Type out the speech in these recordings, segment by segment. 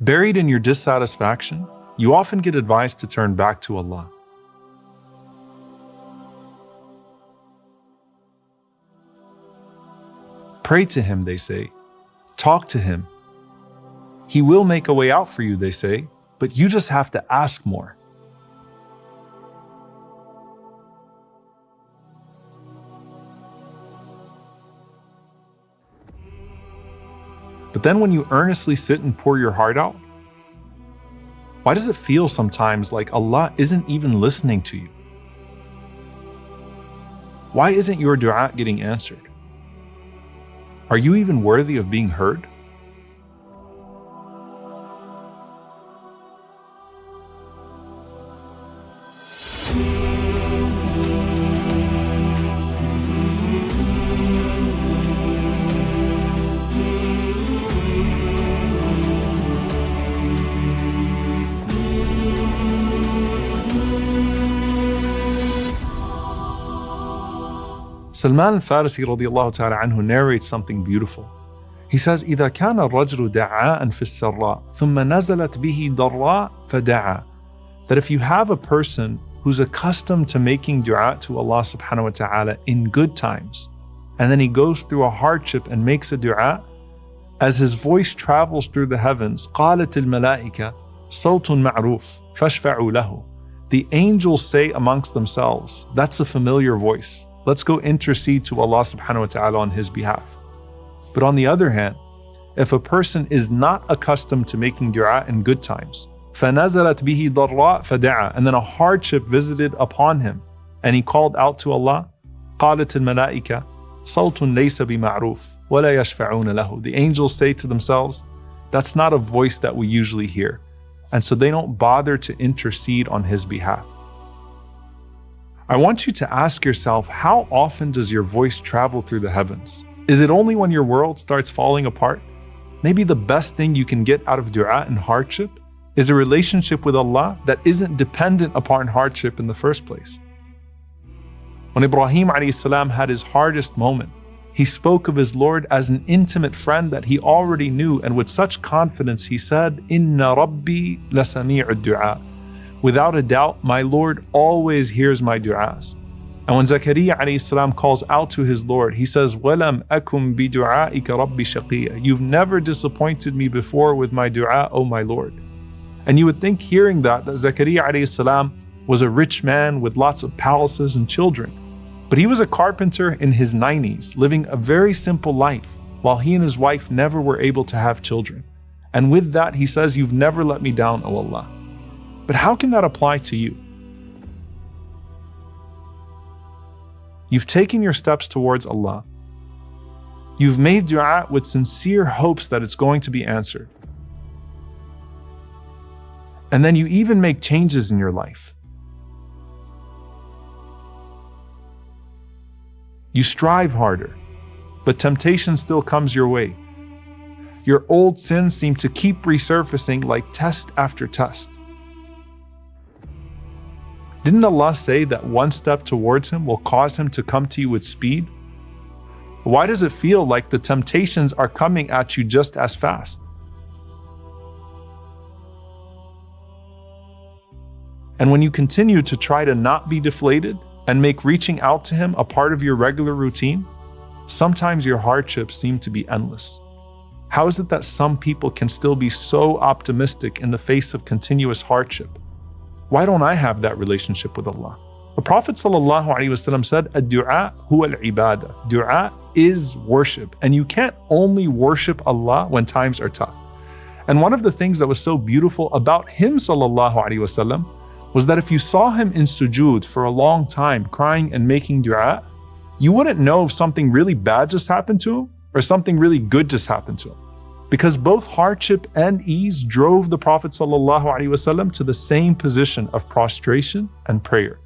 Buried in your dissatisfaction, you often get advised to turn back to Allah. Pray to Him, they say. Talk to Him. He will make a way out for you, they say, but you just have to ask more. But then when you earnestly sit and pour your heart out, why does it feel sometimes like Allah isn't even listening to you? Why isn't your dua getting answered? Are you even worthy of being heard? Salman al-Farisi radiallahu ta'ala anhu narrates something beautiful. He says, إِذَا كَانَ الرَّجْلُ دَعَاءً فِي السَّرَّاءِ ثُمَّ نَزَلَتْ بِهِ ضَرَّاء فَدَعَى. That if you have a person who's accustomed to making dua to Allah subhanahu wa ta'ala in good times, and then he goes through a hardship and makes a dua, as his voice travels through the heavens, قَالَتِ الْمَلَائِكَةِ صَوْتٌ مَعْرُوفٌ فَاشْفَعُوا لَهُ. The angels say amongst themselves, that's a familiar voice. Let's go intercede to Allah subhanahu wa ta'ala on his behalf. But on the other hand, if a person is not accustomed to making dua in good times, فَنَزَلَتْ بِهِ ضَرَّاء فَدَعَى, and then a hardship visited upon him, and he called out to Allah, قَالَتِ الْمَلَائِكَةِ صَوْتٌ لَيْسَ بِمَعْرُوفٍ وَلَا يَشْفَعُونَ لَهُ. The angels say to themselves, that's not a voice that we usually hear. And so they don't bother to intercede on his behalf. I want you to ask yourself, how often does your voice travel through the heavens? Is it only when your world starts falling apart? Maybe the best thing you can get out of dua and hardship is a relationship with Allah that isn't dependent upon hardship in the first place. When Ibrahim alayhi salam had his hardest moment, he spoke of his Lord as an intimate friend that he already knew, and with such confidence he said, Inna Rabbi lasami'ud du'a. Without a doubt, my Lord always hears my du'as. And when Zakaria alayhi salam calls out to his Lord, he says, وَلَمْ أَكُمْ بِدُعَائِكَ رَبِّ شَقِيًّا. You've never disappointed me before with my du'a, O my Lord. And you would think hearing that Zakaria alayhi salam was a rich man with lots of palaces and children. But he was a carpenter in his 90s, living a very simple life, while he and his wife never were able to have children. And with that, he says, you've never let me down, O Allah. But how can that apply to you? You've taken your steps towards Allah. You've made dua with sincere hopes that it's going to be answered. And then you even make changes in your life. You strive harder, but temptation still comes your way. Your old sins seem to keep resurfacing like test after test. Didn't Allah say that one step towards Him will cause Him to come to you with speed? Why does it feel like the temptations are coming at you just as fast? And when you continue to try to not be deflated and make reaching out to Him a part of your regular routine, sometimes your hardships seem to be endless. How is it that some people can still be so optimistic in the face of continuous hardship? Why don't I have that relationship with Allah? The Prophet ﷺ said, "Ad-du'a huwa al-ibadah." Dua is worship, and you can't only worship Allah when times are tough. And one of the things that was so beautiful about him ﷺ was that if you saw him in sujood for a long time, crying and making dua, you wouldn't know if something really bad just happened to him or something really good just happened to him. Because both hardship and ease drove the Prophet ﷺ to the same position of prostration and prayer.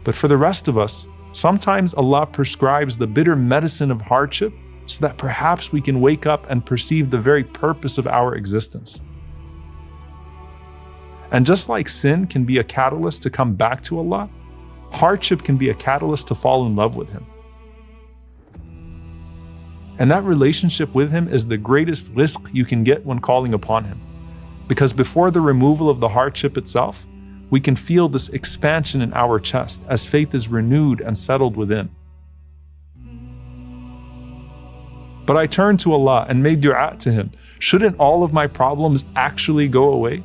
But for the rest of us, sometimes Allah prescribes the bitter medicine of hardship so that perhaps we can wake up and perceive the very purpose of our existence. And just like sin can be a catalyst to come back to Allah, hardship can be a catalyst to fall in love with Him. And that relationship with Him is the greatest rizq you can get when calling upon Him. Because before the removal of the hardship itself, we can feel this expansion in our chest as faith is renewed and settled within. But I turned to Allah and made dua to Him. Shouldn't all of my problems actually go away?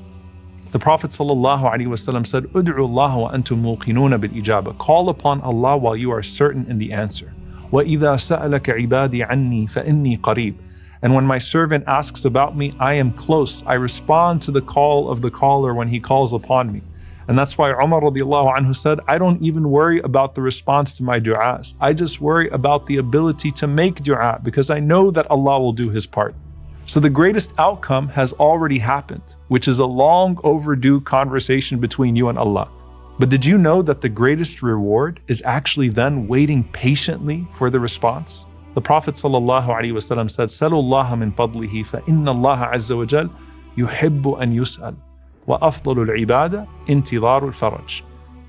The Prophet ﷺ said, "Ud'u Allah wa antum muqinuna bil ijaba." Call upon Allah while you are certain in the answer. وَإِذَا سَأَلَكَ عِبَادِي عَنِّي فَإِنِّي قَرِيبٌ. And when my servant asks about me, I am close. I respond to the call of the caller when he calls upon me. And that's why Umar radiallahu anhu said, I don't even worry about the response to my du'as. I just worry about the ability to make du'a because I know that Allah will do His part. So the greatest outcome has already happened, which is a long overdue conversation between you and Allah. But did you know that the greatest reward is actually then waiting patiently for the response? The Prophet ﷺ said, "Salu Allah min fadlihi fa inna Allah azza wa jal yuhibbu an yus'al wa afdalul ibadah intidarul faraj."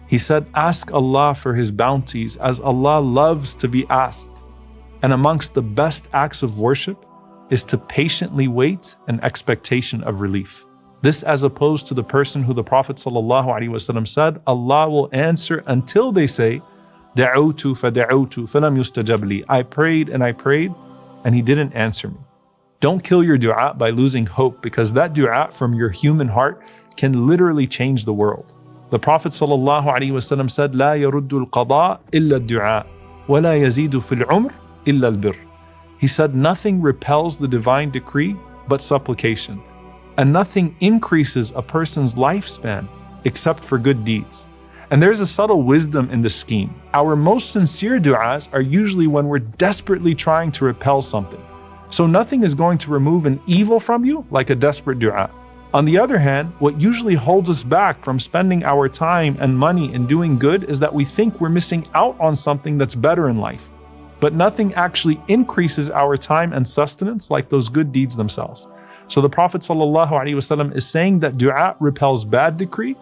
He said, ask Allah for His bounties as Allah loves to be asked. And amongst the best acts of worship is to patiently wait in expectation of relief. This as opposed to the person who the Prophet ﷺ said, Allah will answer until they say, "Da'utu fada'utu falam yustajab li." I prayed and He didn't answer me. Don't kill your dua by losing hope, because that dua from your human heart can literally change the world. The Prophet ﷺ said, "La yaruddu al-qada illa ad-du'a, wa la yazidu fil umr illa al-birr." He said, nothing repels the divine decree but supplication, and nothing increases a person's lifespan except for good deeds. And there's a subtle wisdom in this scheme. Our most sincere du'as are usually when we're desperately trying to repel something. So nothing is going to remove an evil from you like a desperate du'a. On the other hand, what usually holds us back from spending our time and money in doing good is that we think we're missing out on something that's better in life. But nothing actually increases our time and sustenance like those good deeds themselves. So the Prophet ﷺ is saying that dua repels bad decree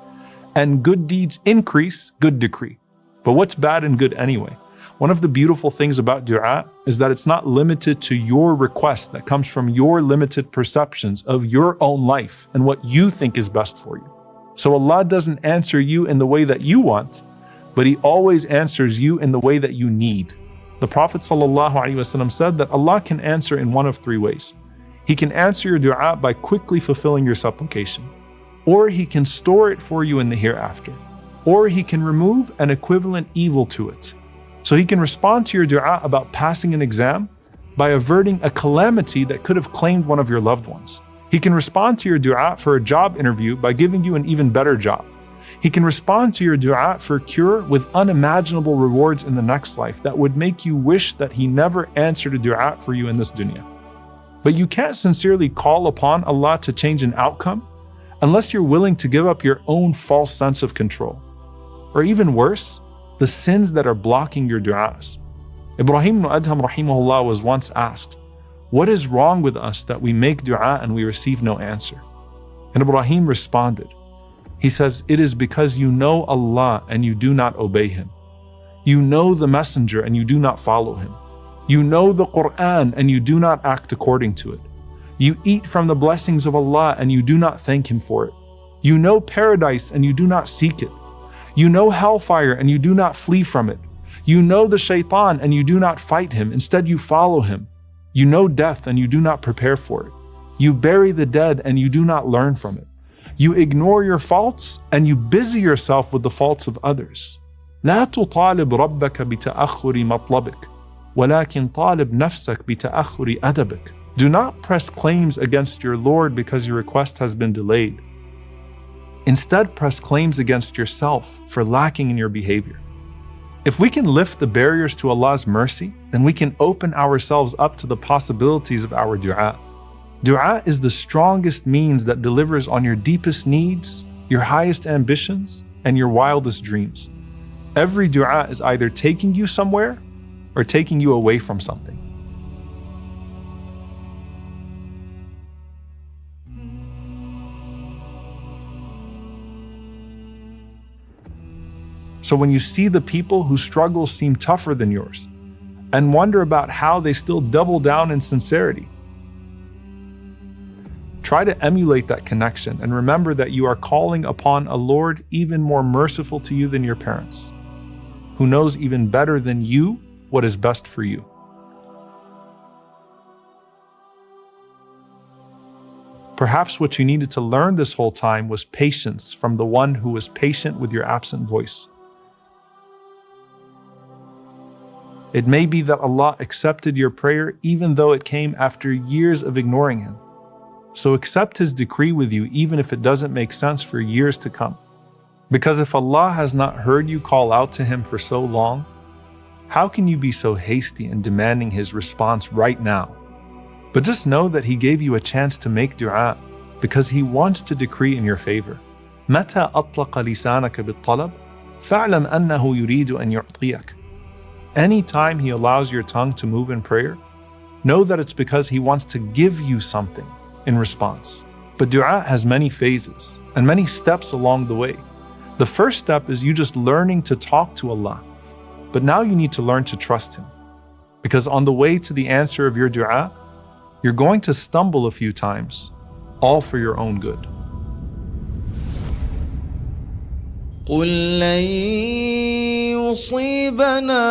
and good deeds increase good decree. But what's bad and good anyway? One of the beautiful things about dua is that it's not limited to your request that comes from your limited perceptions of your own life and what you think is best for you. So Allah doesn't answer you in the way that you want, but He always answers you in the way that you need. The Prophet ﷺ said that Allah can answer in one of three ways. He can answer your dua by quickly fulfilling your supplication, or He can store it for you in the hereafter, or He can remove an equivalent evil to it. So He can respond to your dua about passing an exam by averting a calamity that could have claimed one of your loved ones. He can respond to your dua for a job interview by giving you an even better job. He can respond to your dua for cure with unimaginable rewards in the next life that would make you wish that He never answered a dua for you in this dunya. But you can't sincerely call upon Allah to change an outcome unless you're willing to give up your own false sense of control. Or even worse, the sins that are blocking your du'as. Ibrahim ibn Adham rahimahullah was once asked, what is wrong with us that we make du'a and we receive no answer? And Ibrahim responded, he says, it is because you know Allah and you do not obey Him. You know the Messenger and you do not follow Him. You know the Quran and you do not act according to it. You eat from the blessings of Allah and you do not thank Him for it. You know paradise and you do not seek it. You know hellfire and you do not flee from it. You know the shaitan and you do not fight him, instead you follow him. You know death and you do not prepare for it. You bury the dead and you do not learn from it. You ignore your faults and you busy yourself with the faults of others. لا تطالب ربك بتأخر مطلبك ولكن طالب نفسك بتأخر أدبك. Do not press claims against your Lord because your request has been delayed. Instead, press claims against yourself for lacking in your behavior. If we can lift the barriers to Allah's mercy, then we can open ourselves up to the possibilities of our dua. Dua is the strongest means that delivers on your deepest needs, your highest ambitions, and your wildest dreams. Every dua is either taking you somewhere or taking you away from something. So when you see the people whose struggles seem tougher than yours, and wonder about how they still double down in sincerity. Try to emulate that connection and remember that you are calling upon a Lord even more merciful to you than your parents, who knows even better than you what is best for you. Perhaps what you needed to learn this whole time was patience from the one who was patient with your absent voice. It may be that Allah accepted your prayer even though it came after years of ignoring Him. So accept His decree with you even if it doesn't make sense for years to come. Because if Allah has not heard you call out to Him for so long, how can you be so hasty in demanding His response right now? But just know that He gave you a chance to make dua because He wants to decree in your favor. متى أطلق لسانك بالطلب فاعلم أنه يريد أن يعطيك. Any time He allows your tongue to move in prayer, know that it's because He wants to give you something in response. But dua has many phases and many steps along the way. The first step is you just learning to talk to Allah. But now you need to learn to trust Him. Because on the way to the answer of your dua, you're going to stumble a few times, all for your own good. قل لن يصيبنا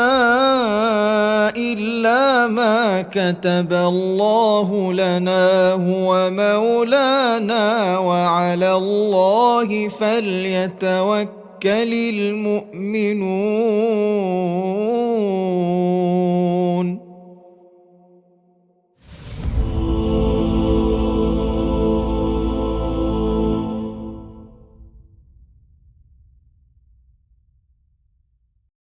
إلا ما كتب الله لنا هو مولانا وعلى الله فليتوكل المؤمنون